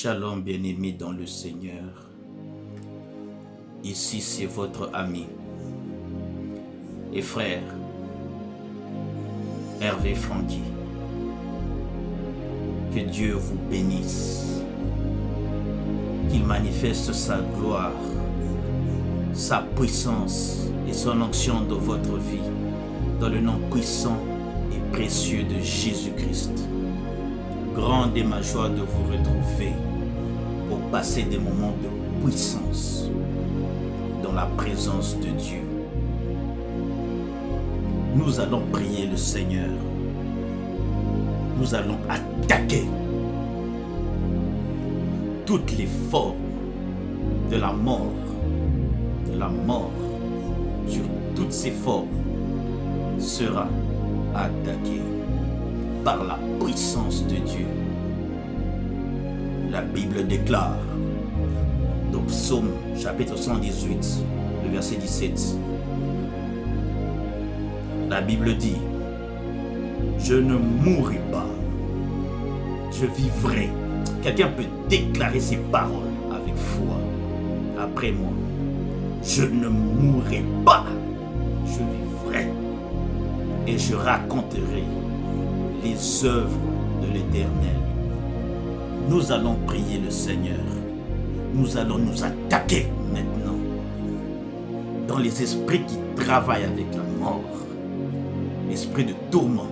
Shalom bien-aimés dans le Seigneur. Ici c'est votre ami et frère Hervé Franky. Que Dieu vous bénisse, qu'il manifeste sa gloire, sa puissance et son onction dans votre vie, dans le nom puissant et précieux de Jésus-Christ. Grande est ma joie de vous retrouver pour passer des moments de puissance dans la présence de Dieu. Nous allons prier le Seigneur. Nous allons attaquer toutes les formes de la mort, sur toutes ces formes sera attaquée par la puissance de Dieu. La Bible déclare dans Psaume chapitre 118, le verset 17, la Bible dit: je ne mourrai pas, je vivrai. Quelqu'un peut déclarer ces paroles avec foi après moi. Je ne mourrai pas, je vivrai et je raconterai les œuvres de l'Éternel. Nous allons prier le Seigneur. Nous allons nous attaquer maintenant dans les esprits qui travaillent avec la mort. Esprit de tourment,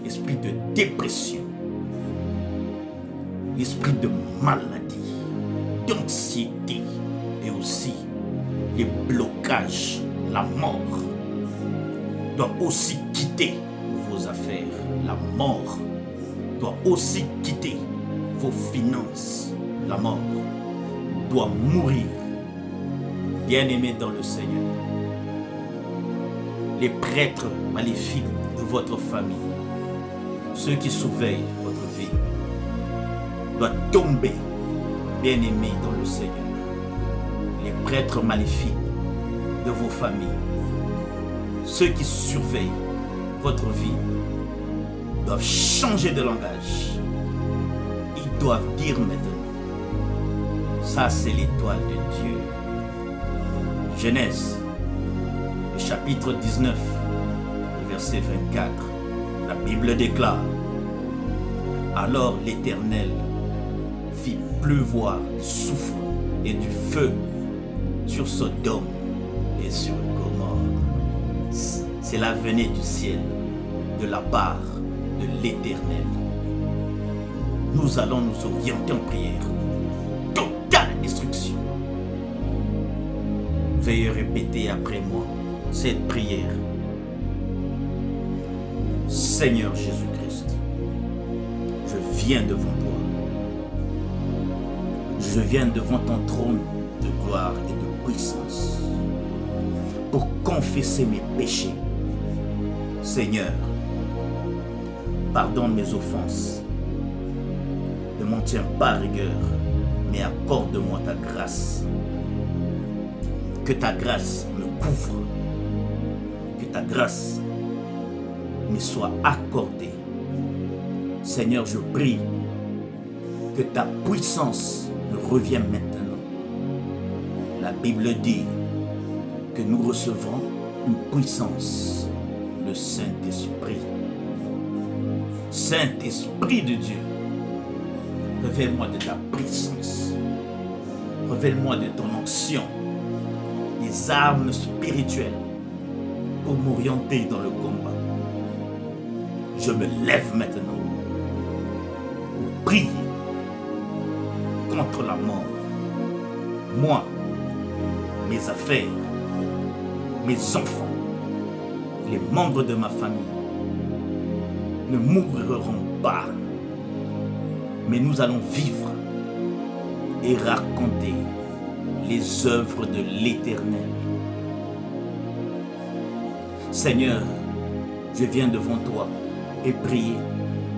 esprit de dépression, esprit de maladie, d'anxiété et aussi les blocages. La mort doit aussi quitter vos affaires. La mort doit aussi quitter vos finances. La mort doit mourir. Bien-aimés dans le Seigneur, les prêtres maléfiques de votre famille, ceux qui surveillent votre vie, doivent tomber, bien-aimés dans le Seigneur. Les prêtres maléfiques de vos familles, ceux qui surveillent votre vie, doivent changer de langage. Ils doivent dire maintenant: ça c'est l'étoile de Dieu. Genèse, le chapitre 19, le verset 24, la Bible déclare: alors l'Éternel fit pleuvoir du soufre et du feu sur Sodome et sur Gomorrhe. C'est la venue du ciel de la part de l'Éternel. Nous allons nous orienter en prière. Totale destruction. Veuillez répéter après moi cette prière. Seigneur Jésus-Christ, je viens devant toi. Je viens devant ton trône de gloire et de puissance pour confesser mes péchés. Seigneur, pardonne mes offenses. Ne m'en tiens pas à rigueur, mais accorde-moi ta grâce. Que ta grâce me couvre. Que ta grâce me soit accordée. Seigneur, je prie que ta puissance me revienne maintenant. La Bible dit que nous recevrons une puissance, le Saint-Esprit. Saint-Esprit de Dieu, révèle-moi de ta puissance, révèle-moi de ton onction, des armes spirituelles pour m'orienter dans le combat. Je me lève maintenant pour prier contre la mort. Moi, mes affaires, mes enfants, les membres de ma famille ne mourront pas, mais nous allons vivre et raconter les œuvres de l'Éternel. Seigneur, je viens devant toi et prier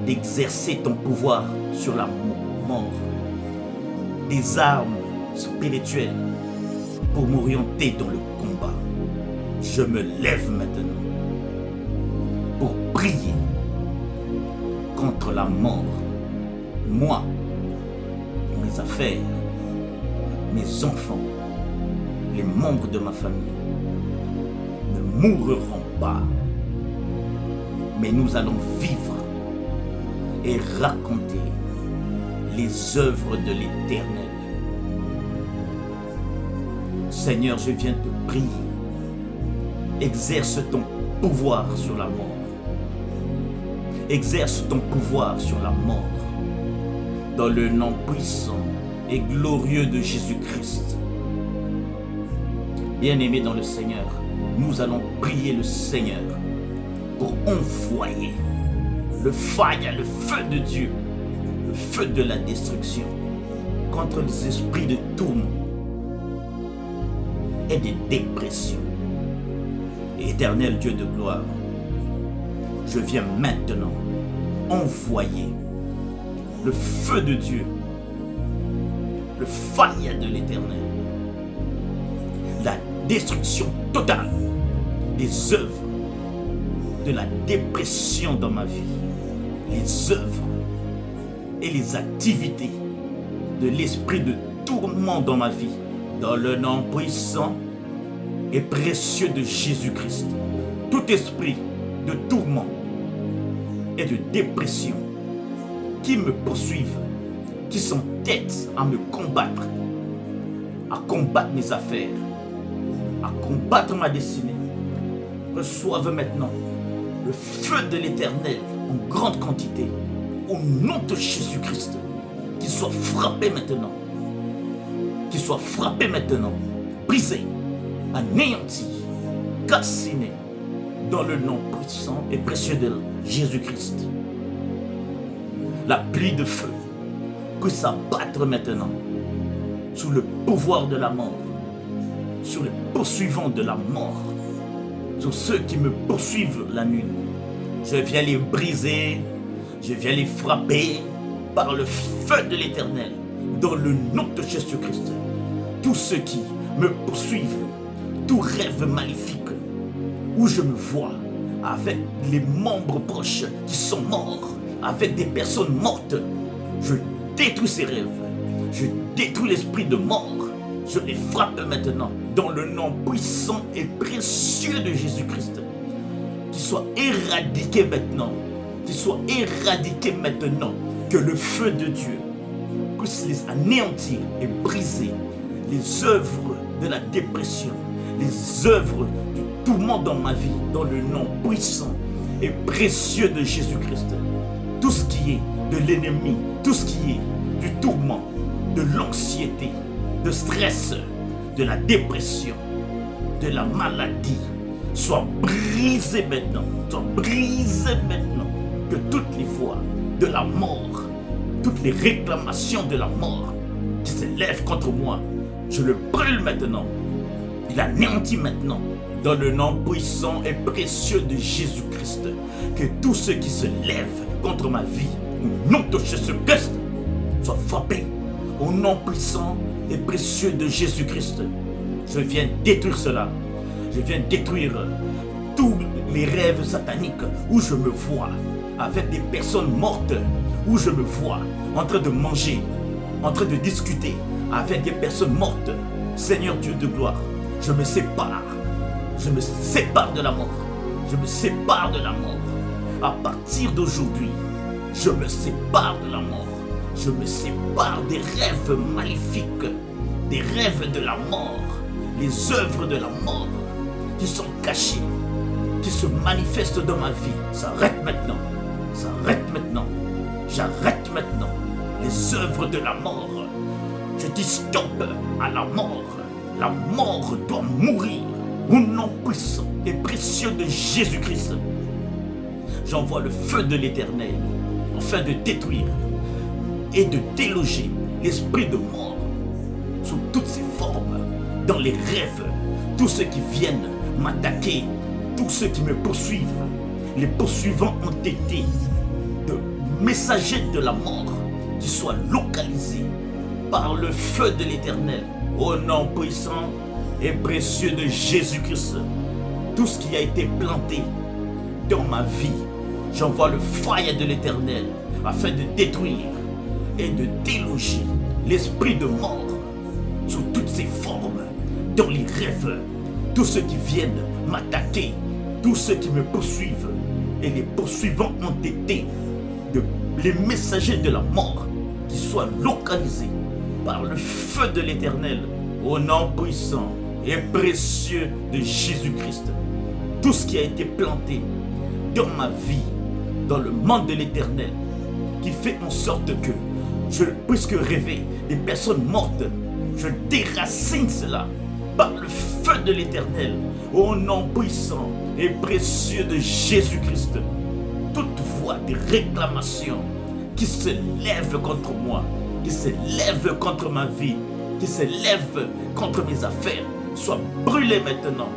d'exercer ton pouvoir sur la mort, des armes spirituelles pour m'orienter dans le combat. Je me lève maintenant pour prier contre la mort. Moi, mes affaires, mes enfants, les membres de ma famille ne mourront pas, mais nous allons vivre et raconter les œuvres de l'Éternel. Seigneur, je viens te prier. Exerce ton pouvoir sur la mort. Exerce ton pouvoir sur la mort. Dans le nom puissant et glorieux de Jésus-Christ. Bien-aimés dans le Seigneur, nous allons prier le Seigneur pour envoyer le fire, le feu de Dieu, le feu de la destruction contre les esprits de tourment et de dépression. Éternel Dieu de gloire, je viens maintenant envoyer le feu de Dieu, le fire de l'Éternel, la destruction totale des œuvres de la dépression dans ma vie, les œuvres et les activités de l'esprit de tourment dans ma vie, dans le nom puissant et précieux de Jésus-Christ. Tout esprit de tourment et de dépression qui me poursuivent, qui s'entêtent à me combattre, à combattre mes affaires, à combattre ma destinée, reçoivent maintenant le feu de l'Éternel en grande quantité, au nom de Jésus-Christ, qu'il soit frappé maintenant, brisé, anéanti, calciné, dans le nom puissant et précieux de Jésus-Christ. La pluie de feu puisse s'abattre maintenant sous le pouvoir de la mort, sur les poursuivants de la mort, sur ceux qui me poursuivent la nuit. Je viens les briser, je viens les frapper par le feu de l'Éternel, dans le nom de Jésus-Christ. Tous ceux qui me poursuivent, tout rêve maléfique, où je me vois avec les membres proches qui sont morts, avec des personnes mortes, je détruis ces rêves, je détruis l'esprit de mort, je les frappe maintenant dans le nom puissant et précieux de Jésus-Christ. Qu'ils soient éradiqués maintenant, que le feu de Dieu puisse les anéantir et briser les œuvres de la dépression, les œuvres du tourment dans ma vie, dans le nom puissant et précieux de Jésus-Christ. Tout ce qui est de l'ennemi, tout ce qui est du tourment, de l'anxiété, de stress, de la dépression, de la maladie, soit brisé maintenant, que toutes les voix de la mort, toutes les réclamations de la mort qui s'élèvent contre moi, je le brûle maintenant, il anéantit maintenant, dans le nom puissant et précieux de Jésus-Christ, que tous ceux qui se lèvent contre ma vie, au nom de Jésus-Christ, soient frappés, au nom puissant et précieux de Jésus-Christ. Je viens détruire cela, je viens détruire tous les rêves sataniques où je me vois avec des personnes mortes, où je me vois en train de manger, en train de discuter avec des personnes mortes. Seigneur Dieu de gloire, je me sépare de la mort, À partir d'aujourd'hui, je me sépare de la mort, je me sépare des rêves maléfiques, des rêves de la mort, les œuvres de la mort qui sont cachées, qui se manifestent dans ma vie. S'arrête maintenant, j'arrête maintenant les œuvres de la mort. Je dis stop à la mort doit mourir au nom puissant et précieux de Jésus-Christ. J'envoie le feu de l'Éternel afin de détruire et de déloger l'esprit de mort sous toutes ses formes, dans les rêves, tous ceux qui viennent m'attaquer, tous ceux qui me poursuivent, les poursuivants entêtés, de messagers de la mort qui soient localisés par le feu de l'Éternel, au nom puissant et précieux de Jésus-Christ. Tout ce qui a été planté dans ma vie, j'envoie le feu de l'Éternel afin de détruire et de déloger l'esprit de mort sous toutes ses formes, dans les rêves, tous ceux qui viennent m'attaquer, tous ceux qui me poursuivent, et les poursuivants ont été les messagers de la mort, qui soient localisés par le feu de l'Éternel, au nom puissant et précieux de Jésus-Christ. Tout ce qui a été planté dans ma vie, dans le monde de l'Éternel, qui fait en sorte que je puisse rêver des personnes mortes, je déracine cela par le feu de l'Éternel, au nom puissant et précieux de Jésus-Christ. Toute voix de réclamation qui se lève contre moi, qui se lève contre ma vie, qui se lève contre mes affaires, soit brûlée maintenant,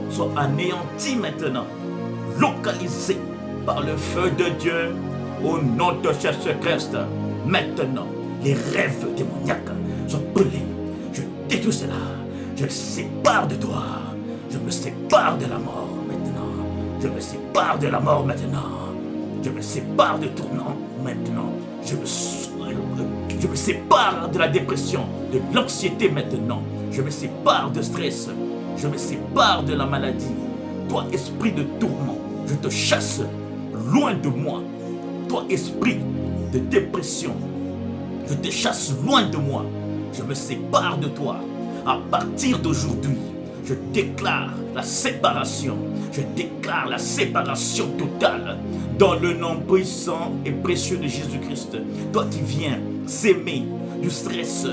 soit anéantie maintenant, localisée par le feu de Dieu, au nom de Jésus-Christ. Maintenant, les rêves démoniaques sont brûlés. Je détruis cela. Je le sépare de toi. Je me sépare de la mort maintenant. Je me sépare de la mort maintenant. Je me sépare de tournant maintenant. Je me sépare de la dépression, de l'anxiété maintenant. Je me sépare de stress. Je me sépare de la maladie. Toi, esprit de tourment, je te chasse loin de moi. Toi, esprit de dépression, je te chasse loin de moi. Je me sépare de toi. À partir d'aujourd'hui, je déclare la séparation. Je déclare la séparation totale dans le nom puissant et précieux de Jésus-Christ. Toi qui viens s'aimer du stress,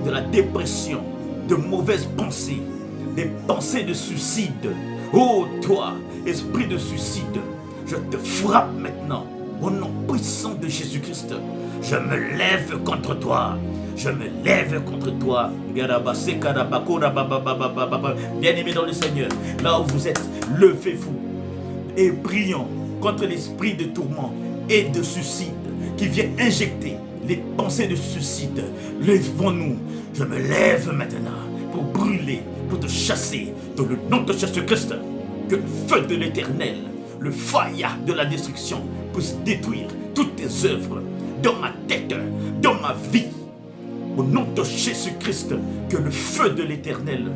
de la dépression, de mauvaises pensées, des pensées de suicide. Oh toi, esprit de suicide, je te frappe maintenant au nom puissant de Jésus-Christ. Je me lève contre toi. Je me lève contre toi. Bien-aimés dans le Seigneur, là où vous êtes, levez-vous et prions contre l'esprit de tourment et de suicide qui vient injecter les pensées de suicide. Lèvons-nous. Je me lève maintenant pour brûler, pour te chasser dans le nom de Jésus-Christ. Que le feu de l'Éternel, le fire de la destruction puisse détruire toutes tes œuvres dans ma tête, dans ma vie. Au nom de Jésus-Christ, que le feu de l'Éternel,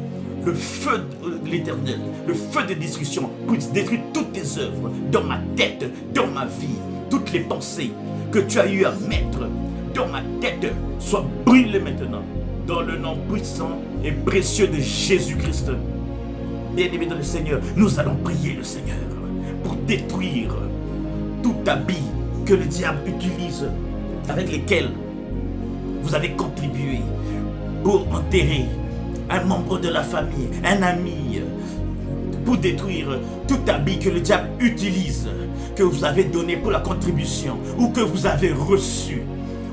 le feu de l'Éternel, le feu de destruction puisse détruire toutes tes œuvres dans ma tête, dans ma vie. Toutes les pensées que tu as eu à mettre dans ma tête soient brûlées maintenant. Dans le nom puissant et précieux de Jésus-Christ. Bien-aimés dans le Seigneur, nous allons prier le Seigneur pour détruire tout habit que le diable utilise, avec lesquels vous avez contribué pour enterrer un membre de la famille, un ami, pour détruire tout habit que le diable utilise, que vous avez donné pour la contribution ou que vous avez reçu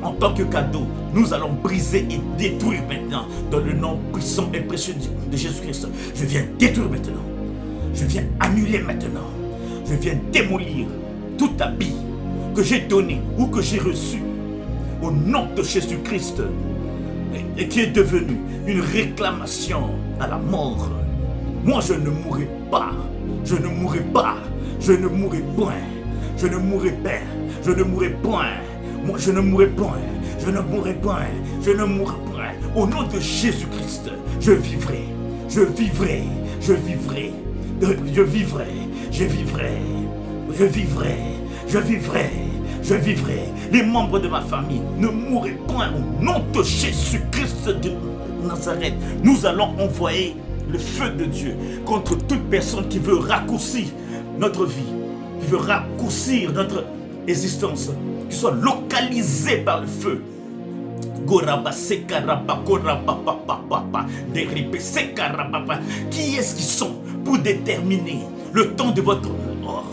en tant que cadeau. Nous allons briser et détruire maintenant dans le nom puissant et précieux de Jésus-Christ. Je viens détruire maintenant. Je viens annuler maintenant. Je viens démolir tout habit que j'ai donné ou que j'ai reçu au nom de Jésus-Christ et qui est devenu une réclamation à la mort. Moi, je ne mourrai pas. Je ne mourrai pas. Je ne mourrai point. Je ne mourrai pas. Je ne mourrai point. Moi, je ne mourrai point. Je ne mourrai point. Je ne mourrai point. Au nom de Jésus-Christ, je vivrai. Je vivrai. Je vivrai. Je vivrai. Je vivrai. Je vivrai. Je vivrai. Je vivrai. Les membres de ma famille ne mourront point au nom de Jésus-Christ de Nazareth. Nous allons envoyer le feu de Dieu contre toute personne qui veut raccourcir notre vie, qui veut raccourcir notre existence, qui soit localisée par le feu. Qui est-ce qu'ils sont pour déterminer le temps de votre mort?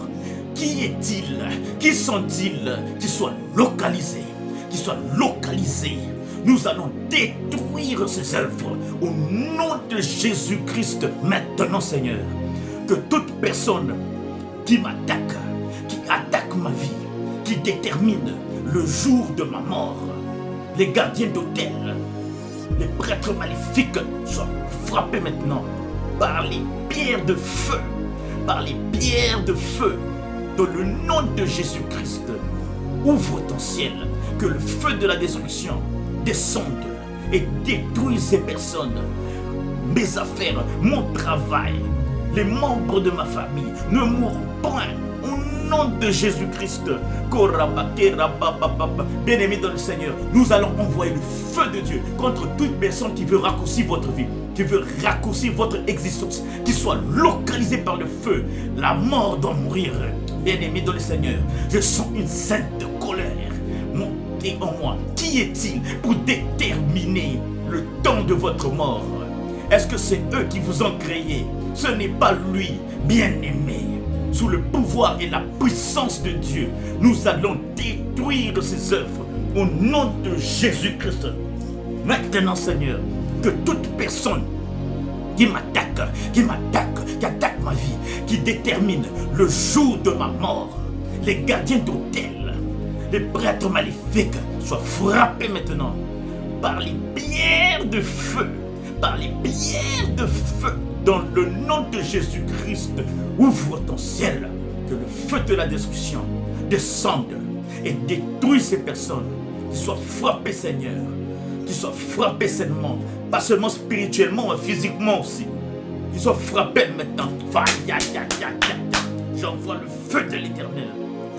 Qui est-il? Qui sont-ils? Qui soient localisés. Qui soient localisés. Nous allons détruire ces œuvres au nom de Jésus-Christ maintenant, Seigneur. Que toute personne qui m'attaque, qui attaque ma vie, qui détermine le jour de ma mort, les gardiens d'hôtel, les prêtres maléfiques soient frappés maintenant par les pierres de feu, par les pierres de feu. Dans le nom de Jésus-Christ, ouvre ton ciel, que le feu de la destruction descende et détruire ces personnes, mes affaires, mon travail, les membres de ma famille ne mourront point. Au nom de Jésus-Christ, bien-aimé dans le Seigneur, nous allons envoyer le feu de Dieu contre toute personne qui veut raccourcir votre vie, qui veut raccourcir votre existence, qui soit localisée par le feu. La mort doit mourir. Bien-aimé dans le Seigneur, je sens une sainte colère monter en moi. Qui est-il pour déterminer le temps de votre mort? Est-ce que c'est eux qui vous ont créé? Ce n'est pas lui, bien-aimé. Sous le pouvoir et la puissance de Dieu, nous allons détruire ses œuvres au nom de Jésus-Christ. Maintenant, Seigneur, que toute personne qui attaque ma vie, qui détermine le jour de ma mort, les gardiens d'hôtel, les prêtres maléfiques soient frappés maintenant par les pierres de feu, dans le nom de Jésus-Christ. Ouvre ton ciel, que le feu de la destruction descende et détruise ces personnes, qui soient frappées, Seigneur, qui soient frappées sainement, pas seulement spirituellement, mais physiquement aussi. Qu'ils soient frappés maintenant. J'envoie le feu de l'Éternel.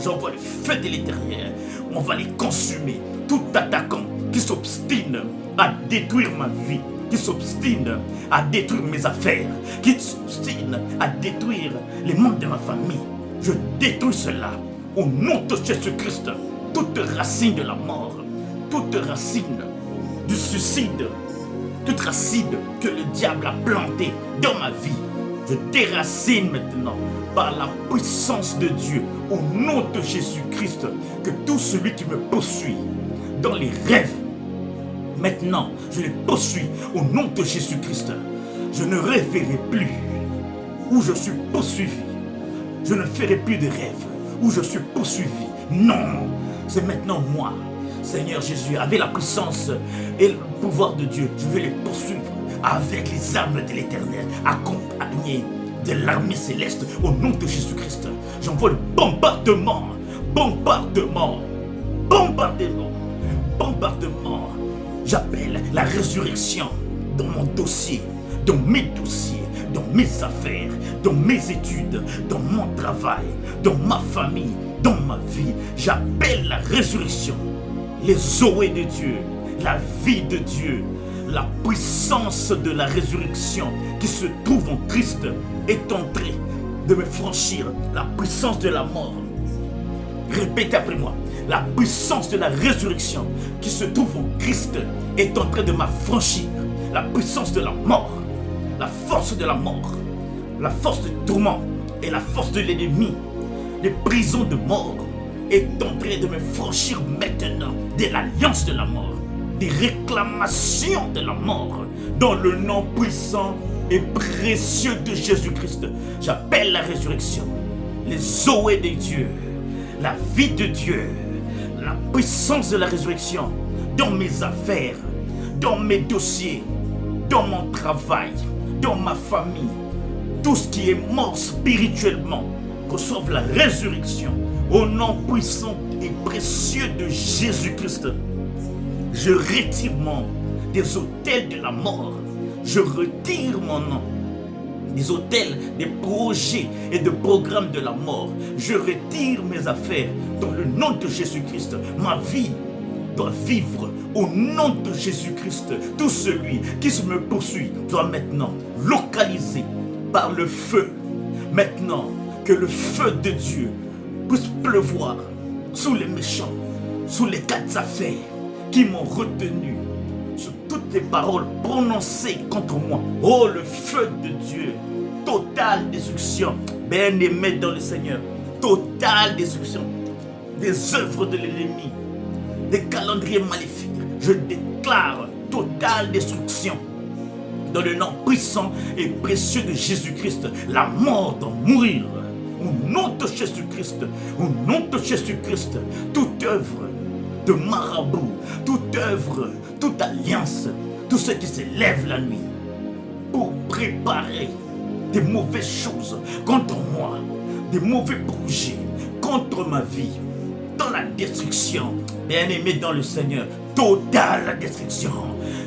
J'envoie le feu de l'Éternel. On va les consumer. Tout attaquant qui s'obstine à détruire ma vie, qui s'obstine à détruire mes affaires, qui s'obstine à détruire les membres de ma famille, je détruis cela au nom de Jésus-Christ. Toute racine de la mort, toute racine du suicide, toute racine que le diable a plantée dans ma vie, je déracine maintenant par la puissance de Dieu au nom de Jésus-Christ. Que tout celui qui me poursuit dans les rêves, maintenant, je les poursuis au nom de Jésus-Christ. Je ne rêverai plus où je suis poursuivi. Je ne ferai plus de rêves où je suis poursuivi. Non, c'est maintenant moi. Seigneur Jésus, avec la puissance et le pouvoir de Dieu, je vais les poursuivre avec les armes de l'Éternel, accompagné de l'armée céleste au nom de Jésus-Christ. J'envoie le bombardement. J'appelle la résurrection dans mon dossier, dans mes dossiers, dans mes affaires, dans mes études, dans mon travail, dans ma famille, dans ma vie. J'appelle la résurrection, les zoés de Dieu, la vie de Dieu, la puissance de la résurrection qui se trouve en Christ est en train de me franchir la puissance de la mort. Répétez après moi. La puissance de la résurrection qui se trouve en Christ est en train de m'affranchir. La puissance de la mort, la force de la mort, la force du tourment et la force de l'ennemi, les prisons de mort est en train de me franchir maintenant de l'alliance de la mort, des réclamations de la mort, dans le nom puissant et précieux de Jésus-Christ. J'appelle la résurrection, les zoés de Dieu, la vie de Dieu, la puissance de la résurrection dans mes affaires, dans mes dossiers, dans mon travail, dans ma famille. Tout ce qui est mort spirituellement reçoive la résurrection au nom puissant et précieux de Jésus-Christ. Je retire mon nom des autels de la mort. Je retire mon nom des hôtels, des projets et de programmes de la mort. Je retire mes affaires dans le nom de Jésus-Christ. Ma vie doit vivre au nom de Jésus-Christ. Tout celui qui se me poursuit doit maintenant localiser par le feu. Maintenant, que le feu de Dieu puisse pleuvoir sous les méchants, sous les quatre affaires qui m'ont retenu, sur toutes les paroles prononcées contre moi. Oh, le feu de Dieu, totale destruction, bien-aimé dans le Seigneur, totale destruction des œuvres de l'ennemi, des calendriers maléfiques. Je déclare totale destruction dans le nom puissant et précieux de Jésus-Christ. La mort doit mourir au nom de Jésus-Christ. Au nom de Jésus-Christ, toute œuvre de marabout, toute œuvre, toute alliance, tout ce qui se lève la nuit pour préparer des mauvaises choses contre moi, des mauvais projets contre ma vie, dans la destruction. Bien-aimé dans le Seigneur, totale destruction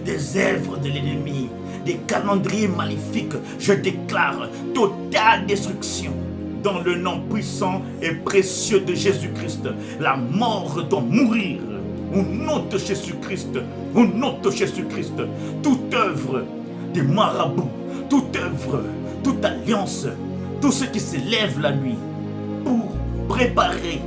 des œuvres de l'ennemi, des calendriers maléfiques. Je déclare totale destruction. Dans le nom puissant et précieux de Jésus-Christ, la mort doit mourir. Au nom de Jésus-Christ, au nom de Jésus-Christ, toute œuvre des marabouts, toute œuvre, toute alliance, tout ce qui s'élève la nuit pour préparer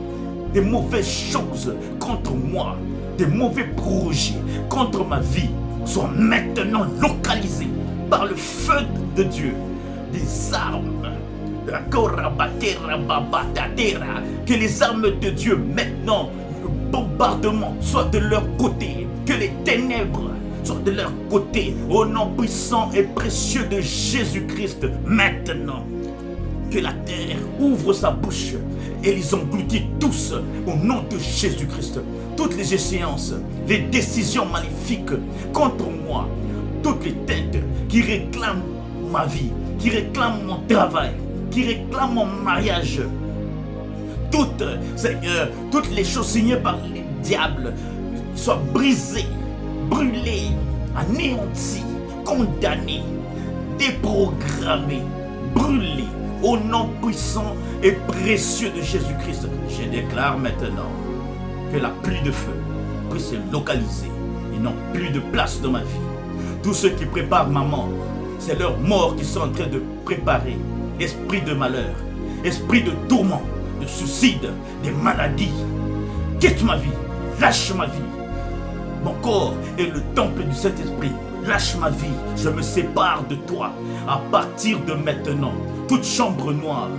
des mauvaises choses contre moi, des mauvais projets contre ma vie, soient maintenant localisés par le feu de Dieu. Des armes, que les armes de Dieu maintenant, le bombardement soit de leur côté, que les ténèbres soient de leur côté, au nom puissant et précieux de Jésus-Christ. Maintenant, que la terre ouvre sa bouche et les engloutit tous au nom de Jésus-Christ. Toutes les échéances, les décisions maléfiques contre moi, toutes les têtes qui réclament ma vie, qui réclament mon travail, qui réclament mon mariage, toutes, Seigneur, toutes les choses signées par les diables soient brisées, brûlées, anéanties, condamnées, déprogrammées, brûlées. Au nom puissant et précieux de Jésus-Christ, je déclare maintenant que la pluie de feu puisse se localiser. Ils n'ont plus de place dans ma vie. Tous ceux qui préparent ma mort, c'est leur mort qu'ils sont en train de préparer. Esprit de malheur, esprit de tourment, de suicide, des maladies. Quitte ma vie, lâche ma vie. Mon corps est le temple du Saint-Esprit. Lâche ma vie, je me sépare de toi. À partir de maintenant, toute chambre noire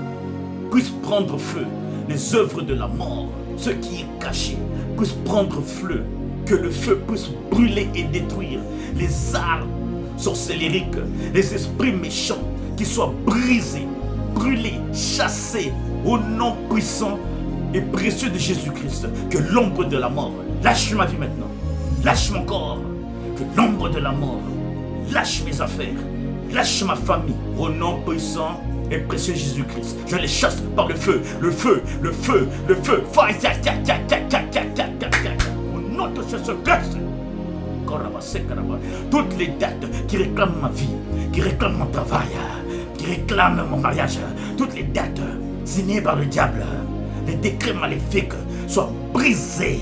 puisse prendre feu. Les œuvres de la mort, ce qui est caché, puisse prendre feu. Que le feu puisse brûler et détruire les armes sorcellériques, les esprits méchants qui soient brisés, brûlés, chassés au nom puissant et précieux de Jésus-Christ. Que l'ombre de la mort lâche ma vie maintenant. Lâche mon corps. Que l'ombre de la mort lâche mes affaires, lâche ma famille, au nom puissant et précieux Jésus-Christ. Je les chasse par le feu, le feu, le feu, le feu. Au nom de Jésus-Christ. Toutes les dettes qui réclament ma vie, qui réclament mon travail, qui réclament mon mariage, toutes les dettes signées par le diable, les décrets maléfiques soient brisés,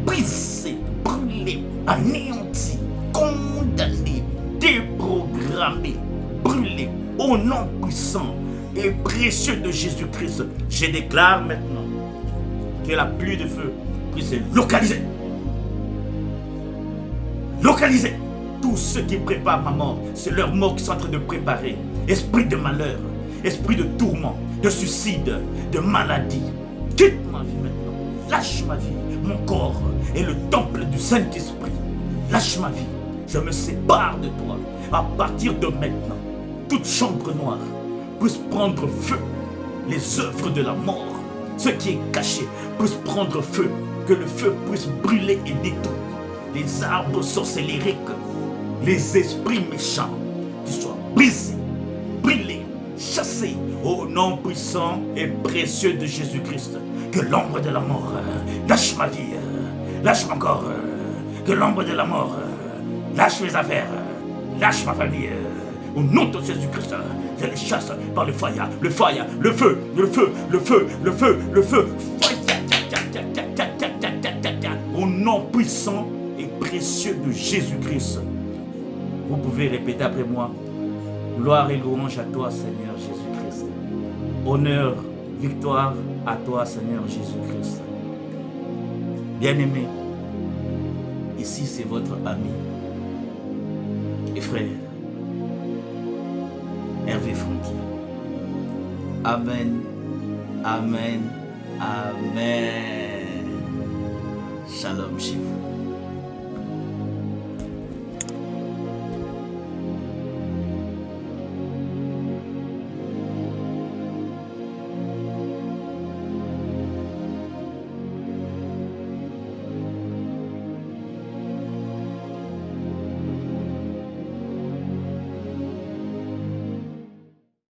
brisés, brûlés, anéantis, condamnés, déprogrammés, brûlés, au nom puissant et précieux de Jésus-Christ. Je déclare maintenant que la pluie de feu puisse se localiser. Localiser tous ceux qui préparent ma mort, c'est leur mort qu'ils sont en train de préparer. Esprit de malheur, esprit de tourment, de suicide, de maladie. Quitte ma vie maintenant, lâche ma vie. Mon corps est le temple du Saint-Esprit. Lâche ma vie, je me sépare de toi. À partir de maintenant, toute chambre noire puisse prendre feu. Les œuvres de la mort, ce qui est caché, puisse prendre feu. Que le feu puisse brûler et détruire les arbres sorcellériques, les esprits méchants, qui soient brisés, brûlés, chassés au nom puissant et précieux de Jésus-Christ. Que l'ombre de la mort lâche ma vie, lâche mon corps. Que l'ombre de la mort lâche mes affaires, lâche ma famille. Au nom de Jésus-Christ, je les chasse par le feu, le feu, le feu, le feu, le feu, le feu, le feu. Au nom puissant et précieux de Jésus-Christ. Vous pouvez répéter après moi. Gloire et louange à toi, Seigneur Jésus-Christ. Honneur, victoire à toi, Seigneur Jésus-Christ. Bien-aimé, ici c'est votre ami et frère, Hervé Franky. Amen, amen, amen. Shalom chez vous.